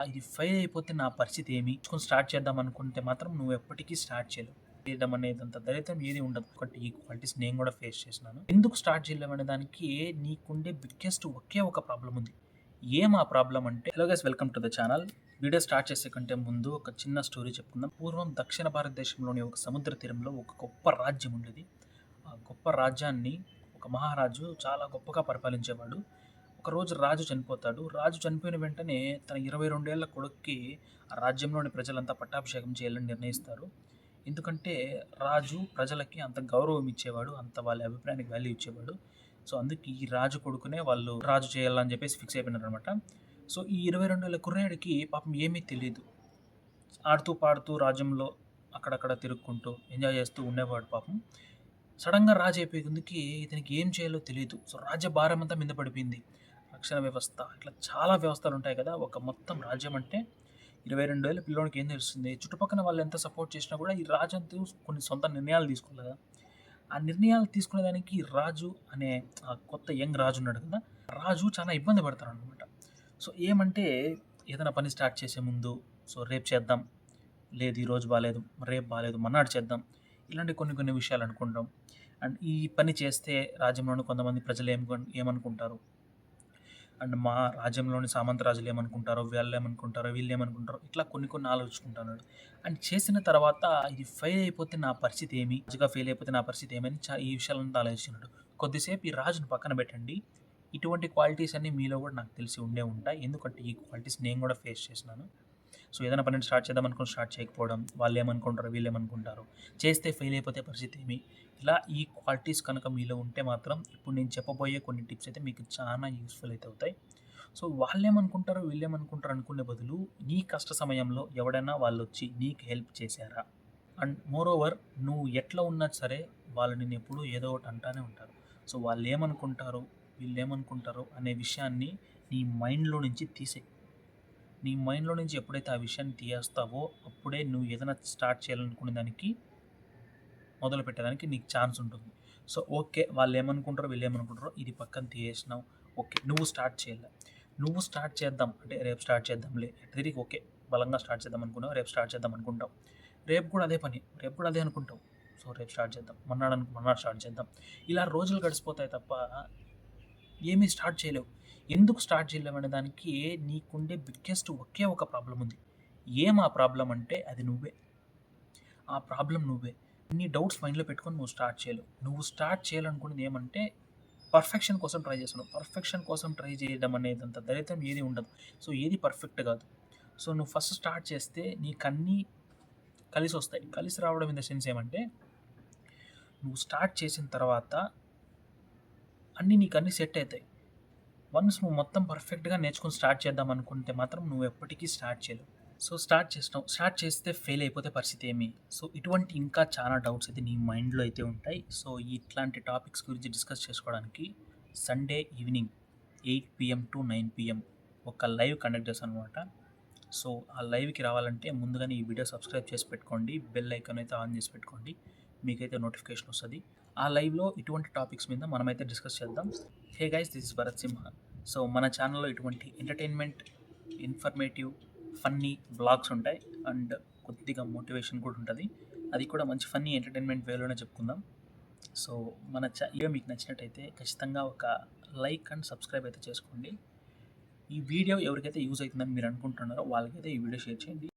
ఇది ఫెయిల్ అయిపోతే నా పరిస్థితి ఏమి? స్టార్ట్ చేద్దాం అనుకుంటే మాత్రం నువ్వు ఎప్పటికీ స్టార్ట్ చేయలేవు. చేయడం అనేదంత దరిద్రం ఏది ఉండదు. ఒకటి ఈ క్వాలిటీస్ నేను కూడా ఫేస్ చేసినాను. ఎందుకు స్టార్ట్ చేయలేమనే దానికి నీకుండే బిగ్గెస్ట్ ఒకే ఒక ప్రాబ్లమ్ ఉంది. ఏం ఆ ప్రాబ్లమ్ అంటే, hello guys, welcome to the channel. Video start చేసే కంటే ముందు ఒక చిన్న స్టోరీ చెప్పుకుందాం. పూర్వం దక్షిణ భారతదేశంలోని ఒక సముద్ర తీరంలో ఒక గొప్ప రాజ్యం ఉండేది. ఆ గొప్ప రాజ్యాన్ని ఒక మహారాజు చాలా గొప్పగా పరిపాలించేవాడు. ఒకరోజు రాజు చనిపోతాడు. రాజు చనిపోయిన వెంటనే తన 22 ఏళ్ల కొడుక్కి ఆ రాజ్యంలోని ప్రజలంతా పట్టాభిషేకం చేయాలని నిర్ణయిస్తారు. ఎందుకంటే రాజు ప్రజలకి అంత గౌరవం ఇచ్చేవాడు, అంత వాళ్ళ అభిప్రాయానికి వాల్యూ ఇచ్చేవాడు. సో అందుకే ఈ రాజు కొడుకునే వాళ్ళు రాజు చేయాలని చెప్పేసి ఫిక్స్ అయిపోయినారనమాట. సో ఈ 22 ఏళ్ల కుర్రాడికి పాపం ఏమీ తెలియదు. ఆడుతూ పాడుతూ రాజ్యంలో అక్కడక్కడ తిరుక్కుంటూ ఎంజాయ్ చేస్తూ ఉండేవాడు పాపం. సడన్గా రాజు అయిపోయేందుకు ఇతనికి ఏం చేయాలో తెలియదు. సో రాజ్య భారం అంతా మీద పడిపోయింది. రక్షణ వ్యవస్థ, ఇట్లా చాలా వ్యవస్థలు ఉంటాయి కదా. ఒక మొత్తం రాజ్యం అంటే 22 ఏళ్ళ పిల్లోడికి ఏం తెలుస్తుంది? చుట్టుపక్కల వాళ్ళు ఎంత సపోర్ట్ చేసినా కూడా ఈ రాజు అంతా కొన్ని సొంత నిర్ణయాలు తీసుకోవాలి కదా. ఆ నిర్ణయాలు తీసుకునేదానికి రాజు అనే ఆ కొత్త యంగ్ రాజు ఉన్నాడు కదా, రాజు చాలా ఇబ్బంది పడతాడు అనమాట. సో ఏమంటే, ఏదైనా పని స్టార్ట్ చేసే ముందు సో రేపు చేద్దాం, లేదు ఈరోజు బాగాలేదు, రేపు బాగాలేదు, మన్నాడు చేద్దాం, ఇలాంటి కొన్ని కొన్ని విషయాలు అనుకుంటాం. అండ్ ఈ పని చేస్తే రాజ్యంలోని కొంతమంది ప్రజలు ఏమనుకుంటారు, అండ్ మా రాజ్యంలోని సామంత రాజులు ఏమనుకుంటారో, వీళ్ళు ఏమనుకుంటారో, వీళ్ళు ఏమనుకుంటారో, ఇట్లా కొన్ని కొన్ని ఆలోచించుకుంటున్నాడు. అండ్ చేసిన తర్వాత ఇది ఫెయిల్ అయిపోతే నా పరిస్థితి ఏమి, రాజుగా ఫెయిల్ అయిపోతే నా పరిస్థితి ఏమని ఈ విషయాలంతా ఆలోచిస్తున్నాడు. కొద్దిసేపు ఈ రాజును పక్కన పెట్టండి. ఇటువంటి క్వాలిటీస్ అన్నీ మీలో కూడా నాకు తెలిసి ఉండే ఉంటాయి. ఎందుకంటే ఈ క్వాలిటీస్ నేను కూడా ఫేస్ చేసినాను. సో ఏదైనా పని స్టార్ట్ చేద్దాం అనుకుని స్టార్ట్ చేయకపోవడం, వాళ్ళు ఏమనుకుంటారు, వీళ్ళు ఏమనుకుంటారు, చేస్తే ఫెయిల్ అయిపోతే పరిస్థితి ఏమి, ఇలా ఈ క్వాలిటీస్ కనుక మీలో ఉంటే మాత్రం ఇప్పుడు నేను చెప్పబోయే కొన్ని టిప్స్ అయితే మీకు చాలా యూస్ఫుల్ అయితే అవుతాయి. సో వాళ్ళేమనుకుంటారో, వీళ్ళేమనుకుంటారు అనుకునే బదులు నీ కష్ట సమయంలో ఎవడైనా వాళ్ళు వచ్చి నీకు హెల్ప్ చేశారా? అండ్ మోర్ ఓవర్, నువ్వు ఎట్లా ఉన్నా సరే వాళ్ళు నేను ఎప్పుడూ ఏదో ఒకటి అంటానే ఉంటారు. సో వాళ్ళు ఏమనుకుంటారు, వీళ్ళు ఏమనుకుంటారు అనే విషయాన్ని నీ మైండ్లో నుంచి తీసే. నీ మైండ్లో నుంచి ఎప్పుడైతే ఆ విషయాన్ని తీయేస్తావో అప్పుడే నువ్వు ఏదైనా స్టార్ట్ చేయాలనుకునే దానికి మొదలు పెట్టేదానికి నీకు ఛాన్స్ ఉంటుంది. సో ఓకే, వాళ్ళు ఏమనుకుంటారో, వీళ్ళు ఏమనుకుంటారో ఇది పక్కన తీయేసినావు. ఓకే, నువ్వు స్టార్ట్ చేయాలి. నువ్వు స్టార్ట్ చేద్దాం అంటే రేపు స్టార్ట్ చేద్దాంలే తిరిగి, ఓకే బలంగా స్టార్ట్ చేద్దాం అనుకున్నావు, రేపు స్టార్ట్ చేద్దాం అనుకుంటావు. రేపు కూడా అదే పని, రేపు కూడా అదే అనుకుంటావు. సో రేపు స్టార్ట్ చేద్దాం, మన్నాడు స్టార్ట్ చేద్దాం. ఇలా రోజులు గడిచిపోతాయి తప్ప ఏమీ స్టార్ట్ చేయలేవు. ఎందుకు స్టార్ట్ చేయలేవు అనే దానికి నీకుండే బిగ్గెస్ట్ ఒకే ఒక ప్రాబ్లం ఉంది. ఏం ఆ ప్రాబ్లం అంటే అది నువ్వే. ఆ ప్రాబ్లం నువ్వే. నీ డౌట్స్ మైండ్లో పెట్టుకొని నువ్వు స్టార్ట్ చేయలేవు. నువ్వు స్టార్ట్ చేయాలనుకునేది ఏమంటే పర్ఫెక్షన్ కోసం ట్రై చేస్తున్నావు. పర్ఫెక్షన్ కోసం ట్రై చేయడం అనేది అంత దరిద్రం ఏది ఉండదు. సో ఏది పర్ఫెక్ట్ కాదు. సో నువ్వు ఫస్ట్ స్టార్ట్ చేస్తే నీకన్నీ కలిసి వస్తాయి. కలిసి రావడం ఇన్ ద సెన్స్ ఏమంటే, నువ్వు స్టార్ట్ చేసిన తర్వాత నీకు అన్నీ సెట్ అవుతాయి. వన్స్ నువ్వు మొత్తం పర్ఫెక్ట్‌గా నేర్చుకొని స్టార్ట్ చేద్దాం అనుకుంటే మాత్రం నువ్వు ఎప్పటికీ స్టార్ట్ చేయలేవు. సో స్టార్ట్ చేసినావు. స్టార్ట్ చేస్తే ఫెయిల్ అయిపోతే పరిస్థితి ఏమి? సో ఇటువంటి ఇంకా చాలా డౌట్స్ అయితే నీ మైండ్‌లో అయితే ఉంటాయి. సో ఇట్లాంటి టాపిక్స్ గురించి డిస్కస్ చేసుకోవడానికి Sunday evening 8 PM to 9 PM ఒక లైవ్ కండక్ట్ చేశాననమాట. సో ఆ లైవ్‌కి రావాలంటే ముందుగానే ఈ వీడియో సబ్స్క్రైబ్ చేసి పెట్టుకోండి. బెల్ ఐకాన్ అయితే ఆన్ చేసి పెట్టుకోండి. మీకైతే నోటిఫికేషన్ వస్తది. ఆ లైవ్‌లో ఇటువంటి టాపిక్స్ మీద మనమైతే డిస్కస్ చేద్దాం. Hey guys, this is Bharat Simha. So మన ఛానల్‌లో ఇటువంటి ఎంటర్‌టైన్‌మెంట్, ఇన్ఫర్మేటివ్, ఫన్నీ వ్లాగ్స్ ఉంటాయి. అండ్ కొద్దిగా మోటివేషన్ కూడా ఉంటది. అది కూడా మంచి ఫన్నీ ఎంటర్‌టైన్‌మెంట్ వేలోనే చెప్పుకుందాం. సో మన వీడియో మీకు నచ్చినట్టయితే ఖచ్చితంగా ఒక లైక్ అండ్ సబ్స్క్రైబ్ అయితే చేసుకోండి. ఈ వీడియో ఎవరికైతే యూజ్ అవుతుందని మీరు అనుకుంటున్నారో వాళ్ళకైతే ఈ వీడియో షేర్ చేయండి.